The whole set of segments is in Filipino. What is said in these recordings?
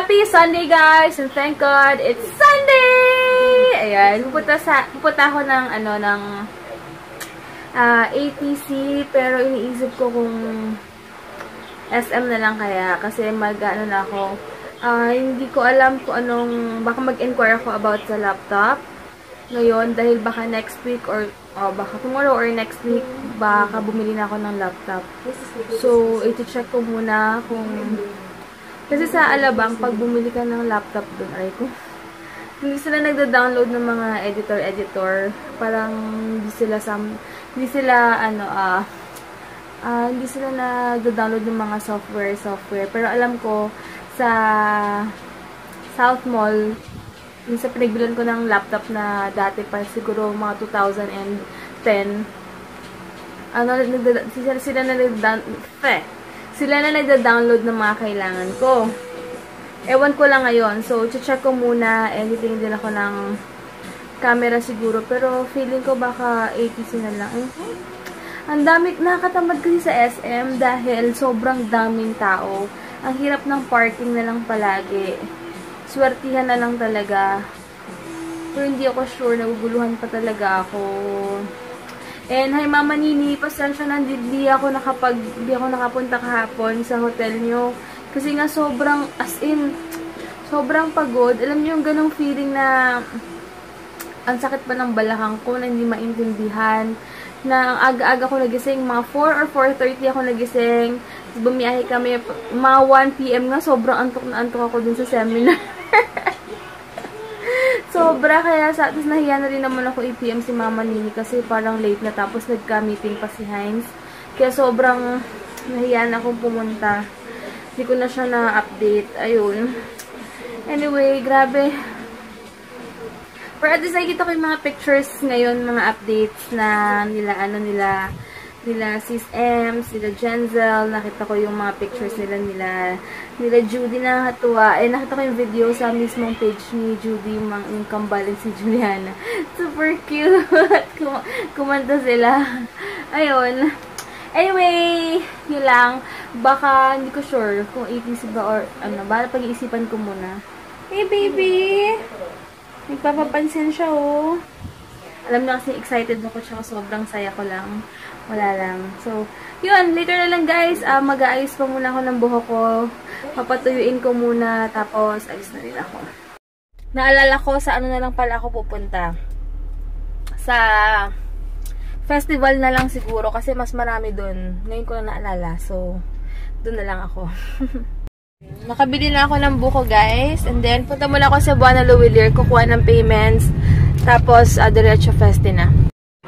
Happy Sunday, guys! And thank God, it's Sunday! Ayan, pupunta ako ng, ATC, pero iniisip ko kung SM na lang kaya, kasi na ako. Hindi ko alam kung anong, baka mag-inquire ako about sa laptop ngayon, dahil baka next week or baka tomorrow or next week, baka bumili na ako ng laptop. So, iti-check ko muna kung, kasi sa Alabang, pag bumili ka ng laptop doon, hindi sila nagda-download ng mga editor. Parang hindi sila nagda-download ng mga software. Pero alam ko, sa South Mall, yung sa pinagbilan ko ng laptop na dati pa, siguro mga 2010, sila na nagda-download ng mga kailangan ko. Ewan ko lang ngayon. So, check ko muna. Editing din ako ng camera siguro. Pero, feeling ko baka 80 na lang. Ang dami, nakakatamad kasi sa SM dahil sobrang daming tao. Ang hirap ng parking na lang palagi. Swertihan na lang talaga. Pero hindi ako sure. Naguguluhan pa talaga ako. And hi Mama Nini, pasensya na hindi ako nakapunta kahapon sa hotel nyo. Kasi nga sobrang, sobrang pagod. Alam niyo yung ganong feeling na ang sakit pa ng balakang ko, na hindi maintindihan. Na ang aga-aga ko nagising, mga 4 or 4:30 ako nagising. Bumiyahe kami, mga 1 PM nga, sobrang antok na antok ako dun sa seminar. Sobra, kaya tapos nahiya na rin naman ako i-PM si Mama Nini kasi parang late na, tapos nagka-meeting pa si Heinz. Kaya sobrang nahiya na akong pumunta. Hindi ko na siya na-update. Ayun. Anyway, grabe. Pero at least nakikita ko yung mga pictures ngayon, mga updates na nila Sis M, sila Jenzel, nakita ko yung mga pictures nila Judy, nakakatuwa. Nakita ko yung video sa mismong page ni Judy, yung kambalin si Juliana. Super cute. Kumanta sila. Ayun. Anyway, yun lang. Baka, hindi ko sure kung ATC ba or baka pag-iisipan ko muna. Hey, baby! Nagpapapansin siya, oh. Alam na kasi excited ako, tsaka sobrang saya ko lang. Wala lang. So, yun. Later na lang, guys. Mag-aayos pa muna ako ng buhok ko. Papatuyuin ko muna. Tapos, ayos na rin ako. Naalala ko sa na lang pala ako pupunta. Sa festival na lang siguro. Kasi mas marami dun. Ngayon ko na naalala. So, dun na lang ako. Nakabili na ako ng buko, guys. And then, punta muna ako sa Buona Luwilier. Kukuha ng payments. Tapos, diretso festi na.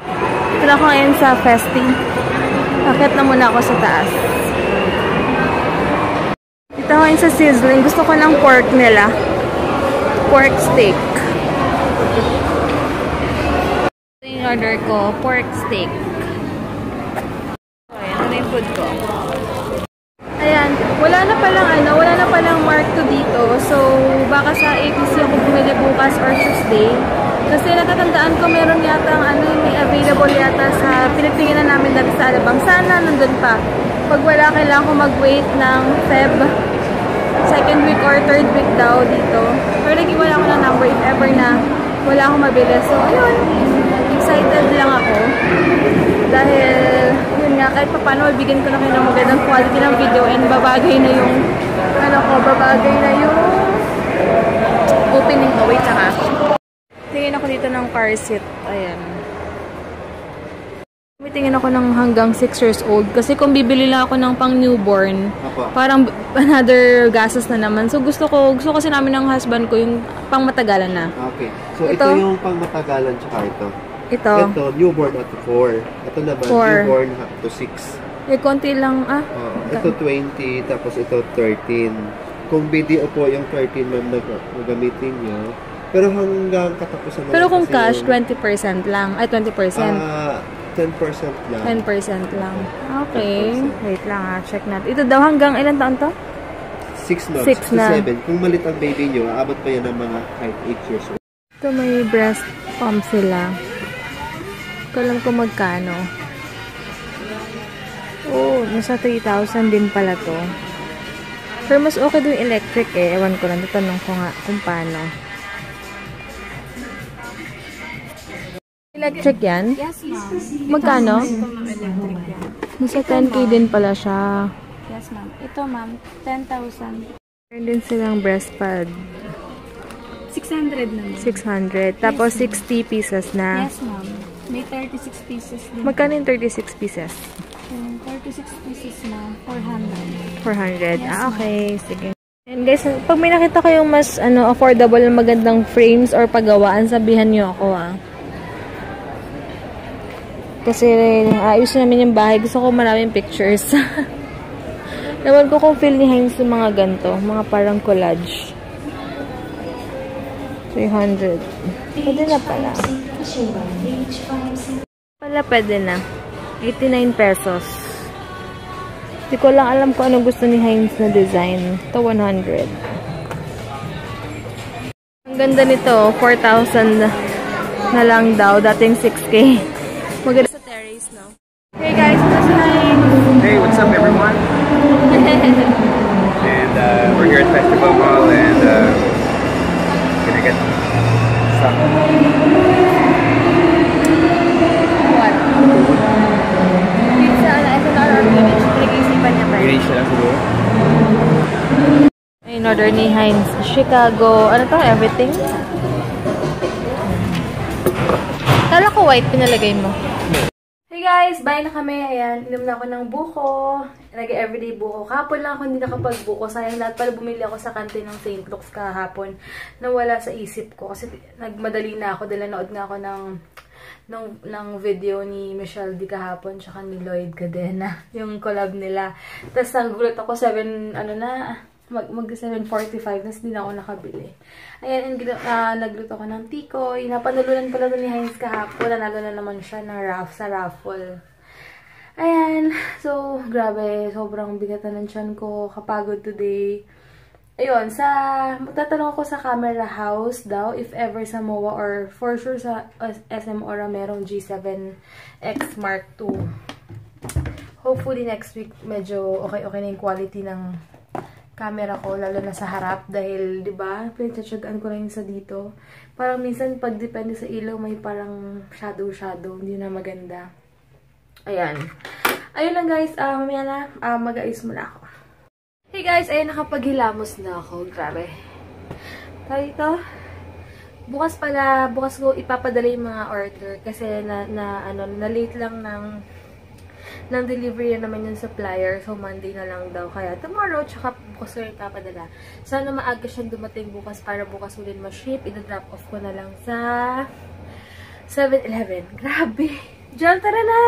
Ito na ako ngayon sa festi. Akit na muna ako sa taas. Ito ako ngayon sa sizzling. Gusto ko ng pork nila. Pork steak. Ito yung order ko. Pork steak. Okay, ito na yung food ko. Ayan. Wala na palang Mark to dito. So, baka sa ATC ako bumili bukas or Tuesday. Kasi natatandaan ko meron yata may available yata sa pinagtinginan namin dati sa Alabang. Sana nandun pa. Pag wala, kailangan ko mag-wait ng Feb. Second week or third week daw dito. Pero naging wala ko ng number if ever na wala akong mabili. So, ayun. Excited lang ako. Dahil, yun nga, kahit paano, bigyan ko na kayo ng magandang quality ng video and babagay na yung opening ko. Wait lang ha. Tingin ako dito ng car seat. Ayan. Tingin ako ng hanggang 6 years old. Kasi kung bibili lang ako ng pang newborn, parang another gastos na naman. So gusto kasi namin ng husband ko yung pang matagalan na. Okay. So ito yung pang matagalan tsaka ito. Ito, newborn at 4. Ito naman, newborn up to 6. Konti lang, ito 20, tapos ito 13. Kung BDO po yung 13, ma'am, nagamitin nyo. Pero hanggang katapusan na. Pero kung cash, 20% lang. Ay, 20%. 10% lang. 10% lang. Okay. 10%. Wait lang check natin. Ito daw hanggang ilan taon to? 6 months. 6 na. 7. Kung malit ang baby nyo, aabot pa yan ng mga 8 years old. Ito may breast pump sila. Ito alam ko magkano. Oh, nasa 3,000 din pala to. Pero mas okay doon yung electric eh. Ewan ko lang. Tatanong ko nga kung paano. Electric yan? Yes, ma'am. Magkano? Ito, ma'am, electric yan. Nasa 10K din pala siya. Yes, ma'am. Ito, ma'am, 10,000. Meron din silang breast pad. 600 naman. 600. Tapos 60 pieces na. Yes, ma'am. May 36 pieces din. Magkano yung 36 pieces? 36 pieces, ma'am. 400. 400. Yes, okay. Sige. And guys, pag may nakita kayong mas affordable na magandang frames or paggawaan, sabihan niyo ako Kasi ayos namin yung bahay. Gusto ko maraming pictures. Naman ko kung feel ni Heinz yung mga ganito. Mga parang collage. 300. Pwede na pala. Pwede na. 89 pesos. Hindi ko lang alam kung anong gusto ni Heinz na design. Ito 100. Ang ganda nito. 4,000 na lang daw. Dating 6K. Maganda sa terrace, no? Hey guys, what's Heinz? Hey, what's up everyone? And we're here at Festival Mall and gonna get some. What? Pizza na SNR or Greenwich? Pinag-iisipan niya pa. Greenwich na lang siguro. In order ni Heinz, Chicago, ano to? Everything? Kala ko white, pinalagay mo. Hey guys, bye na kami. Ayan, inom na ako ng buko. Nag-everyday buko. Kahapon lang ako hindi nakapagbuko. Sayang lahat pala bumili ako sa kantin ng St. Luke's kahapon. Nawala sa isip ko. Kasi nagmadali na ako. Dahil nanood nga ako ng video ni Michelle Di kahapon. Tsaka ni Lloyd Cadena. Yung collab nila. Tapos nagulat ako 7, mag 7:45 tapos hindi na ako nakabili. Ayan, nagluto ako ng tikoy. Napanalunan pala ni Heinz kahapon. Nanalo na naman siya ng sa raffle. Ayan. So, grabe. Sobrang bigatan ng tiyan ko. Kapagod today. Ayun, tatanong ako sa Camera House daw if ever sa MOA or for sure sa SM Aura merong G7X Mark II. Hopefully next week medyo okay na yung quality ng camera ko, lalo na sa harap dahil, di ba, pinagtsatsagaan ko lang sa dito. Parang minsan, pag depende sa ilaw, may parang shadow, hindi na maganda. Ayan. Ayun lang guys, mamaya na, mag-ayos muna ako. Hey guys, ayun, nakapaghilamos na ako. Grabe. Tayo ito. Bukas ko ipapadala yung mga order kasi na-late lang ng delivery na naman yung supplier. So, Monday na lang daw. Kaya, tomorrow, tsaka bukas ko rin papadala. Sana maaga siyang dumating bukas para bukas ulit ma-ship. Ida-drop off ko na lang sa 7-Eleven. Grabe! Diyan, tara na!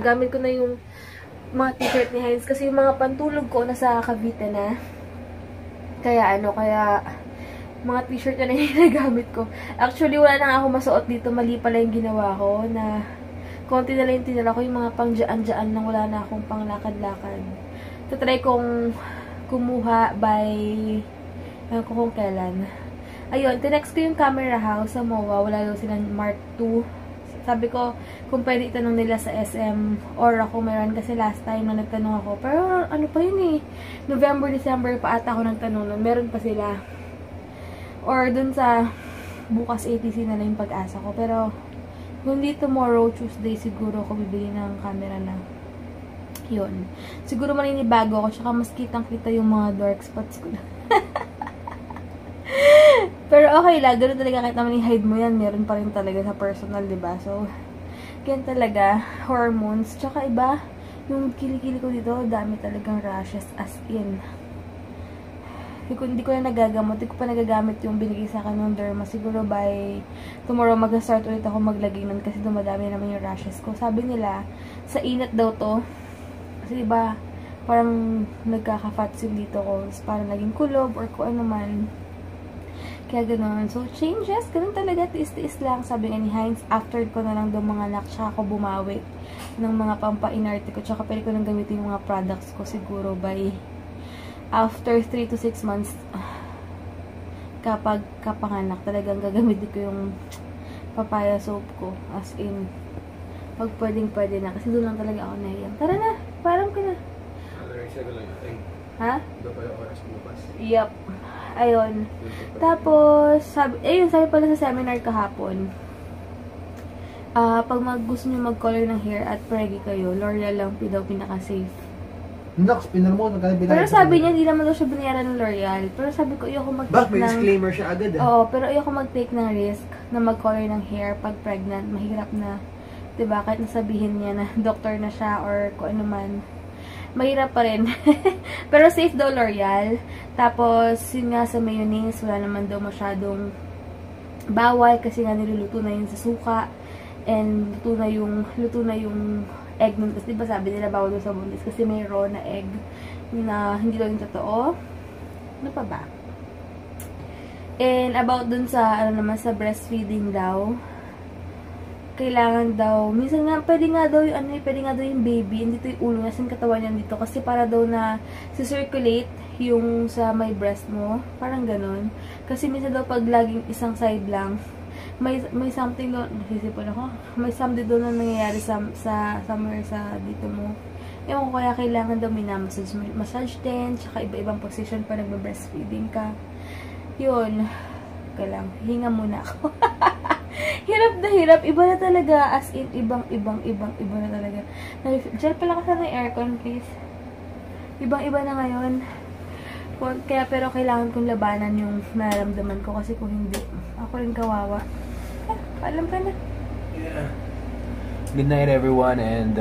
Gamit ko na yung mga t-shirt ni Heinz kasi yung mga pantulog ko nasa Cavite na. Kaya, mga t-shirt na yung nagamit ko. Actually, wala na ako masuot dito. Mali pala yung ginawa ko na konti na lang yung tinala ko. Yung mga pang dyan-dyan nang wala na akong pang lakad-lakad. Tatry kong kumuha by kung kailan. Ayun, tinext ko yung Camera House sa MOA. Wala daw silang Mark II. Sabi ko, kung pwede itanong nila sa SM or ako meron kasi last time na nagtanong ako. Pero ano pa yun November, December pa ata ako nagtanong nun. Meron pa sila. Or dun sa bukas ATC na lang yung pag-asa ko. Pero, kung di tomorrow, Tuesday, siguro ako bibili ng camera na. Yun. Siguro maninibago ako. Tsaka mas kitang-kita yung mga dark spots ko na. Pero okay lang. Ganun talaga kahit naman i-hide mo yan. Meron pa rin talaga sa personal, diba? So, ganyan talaga. Hormones. Tsaka iba, yung kilikili ko dito, dami talagang rashes as in. Hindi ko na nagagamot. Hindi ko pa nagagamit yung binigay sa akin ng derma. Siguro by tomorrow mag-start ulit ako maglagay nun kasi dumadami naman yung rashes ko. Sabi nila, sa init daw to. Kasi diba, parang nagkaka-fats yung dito ko. Parang naging kulob or kung ano man. Kaya ganoon. So, changes. Ganun talaga. Tiis-tiis lang. Sabi nga ni Heinz, after ko na lang daw mga anak, tsaka ako bumawi ng mga pampa-inarte ko. Tsaka pwede ko nang gamitin yung mga products ko siguro by after 3 to 6 months, kapag kapanganak, talagang gagamitin ko yung papaya soap ko. As in, pag pwedeng-pwede na. Kasi doon lang talaga ako nahiyang. Tara na! Parang ka na. Ha? Ito pa yung oras bukas. Yup. Ayun. Tapos, sabi pala sa seminar kahapon, pag gusto nyo mag-color ng hair at preggy kayo, L'Oreal lang daw pinaka-safe. Nox, pinal mo, Pero sabi niya, hindi naman daw siya binayaran ng L'Oreal. Pero sabi ko, ayoko mag-take may disclaimer siya agad Oo, pero ayoko mag-take ng risk na mag-color ng hair pag pregnant. Mahirap na, diba? Kahit nasabihin niya na doktor na siya or kung ano man. Mahirap pa rin. Pero safe daw L'Oreal. Tapos, yun nga sa mayonnaise, wala naman daw masyadong bawal kasi nga niluluto na yun sa suka. And luto na yung egg nun. Kasi diba sabi nila bawal daw sa buntis kasi may raw na egg na hindi daw yung totoo. Ano pa ba? And about dun sa, sa breastfeeding daw, kailangan daw, minsan nga, pwede nga daw yung baby, hindi yung ulo niya, yung katawan niya dito, kasi para daw na circulate yung sa may breast mo, parang ganun. Kasi minsan daw pag laging isang side lang, may something doon, nasisipon ako, may something doon na nangyayari somewhere sa dito mo. Ewan ko, kaya kailangan daw may massage din, tsaka iba-ibang position pa nagbe-breastfeeding ka. Yun, kailang, hinga muna ako. Hirap na hirap. Iba na talaga. As in, ibang iba na talaga. Diyan pala ka sana yung aircon, please. Ibang-iba na ngayon. Kaya, pero kailangan kong labanan yung nararamdaman ko. Kasi kung hindi, ako rin kawawa. Alam ka na. Yeah. Good night, everyone. And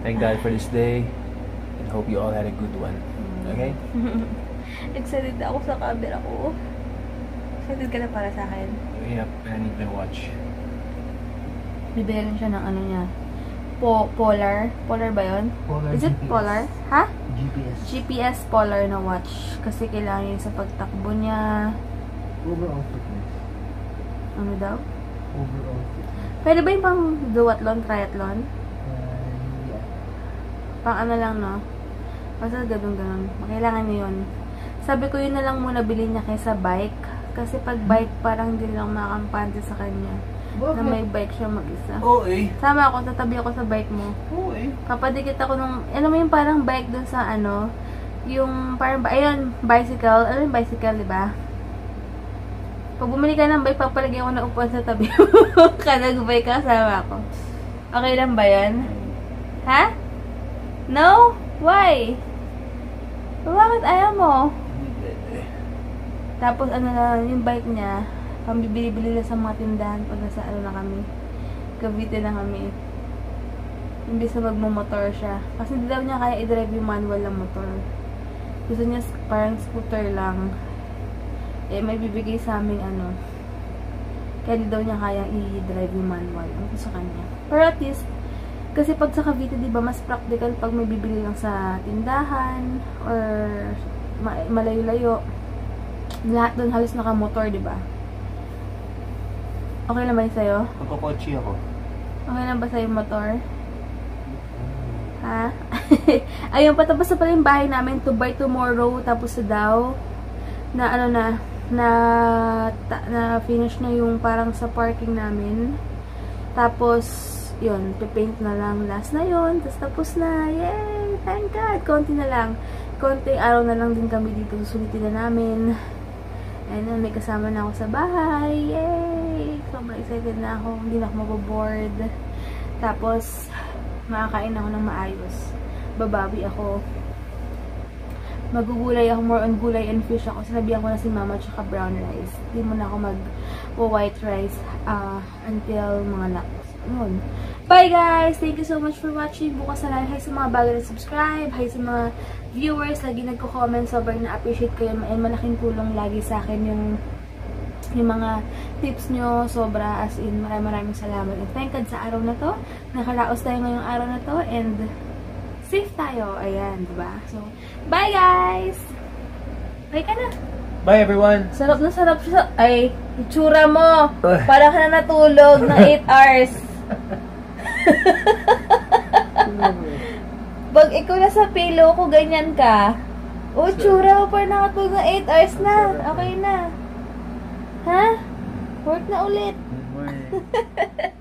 thank God for this day. And hope you all had a good one. Okay? Excited na ako sa camera ko. Excited ka na para sa akin. Yep, I need to watch. Bibili rin siya ng ano niya. Polar. Polar ba yun? Polar Is it GPS. Polar? Ha? GPS. GPS Polar na watch. Kasi kailangan yun sa pagtakbo niya. Overall fitness. Ano daw? Overall fitness. Pwede ba yung pang duathlon, triathlon? Yeah. Pang ano lang, no? Basta ganun. Kailangan niya yun. Sabi ko yun na lang muna bilhin niya kaysa bike. Kasi pag bike, parang hindi lang makakampante sa kanya. Na may bike siya mag-isa. Oo eh. Sama ako, tatabi ako sa bike mo. Oo eh. Papadikit ako nung, alam mo yung parang bike dun sa ano, yung parang, ayun, bicycle. Ano yung bicycle, diba? Pag bumili ka ng bike, papalagay ako na upuan sa tabi mo. Kada nag-bike ka, sama ako. Okay lang ba yan? Ha? No? Why? Bakit ayaw mo? Tapos, ano na, yung bike niya, pambibili-bili na sa mga tindahan pag nasa, na kami. Cavite na kami. Imbis na magmumotor siya. Kasi hindi daw niya kaya i-drive yung manual ng motor. Gusto niya parang scooter lang. Eh, may bibigay sa aming kaya hindi daw niya kaya i-drive yung manual. Ano sa kanya. Pero at least, kasi pag sa Cavite, diba, mas practical pag may bibili lang sa tindahan or malayo-layo. Lahat doon halos naka-motor, diba? Okay lang ba yun sa'yo? Magkakotchi ako. Okay lang ba sa'yo motor? Ha? Ayun, patapos na pala yung bahay namin to by tomorrow. Tapos daw, na finish na yung parang sa parking namin. Tapos, yun, paint na lang. Last na yun. Tapos na. Yay! Thank God! Konti na lang. Konting araw na lang din kami dito. Susulitin na namin. And then, may kasama na ako sa bahay. Yay! Sobrang excited na ako. Hindi na ako maboboard. Tapos, makakain ako ng maayos. Babawi ako. Magugulay ako. More on gulay and fish ako. Sinabihan ko na si mama tsaka brown rice. Hindi mo na ako mag-white rice until mga lakas. Yun. Bye guys! Thank you so much for watching. Bukas na lang. Hi sa mga bago na subscribe. Hi sa mga viewers. Lagi nagko-comment. Sobrang na-appreciate kayo. And malaking tulong lagi sa akin yung mga tips nyo. Sobra. As in, maraming salamat. And thank God sa araw na to. Nakaraos tayo ngayong araw na to. And safe tayo. Ayan, diba? So, bye guys! Bye ka na! Bye everyone! Sarap na sarap siya. Ay, itsura mo! Parang ka na natulog ng 8 hours. Pag ikaw na sa pillow ko, ganyan ka. O, tsura mo parang nakatulog ng 8 hours na. Okay na. Ha? Work na ulit. Good morning.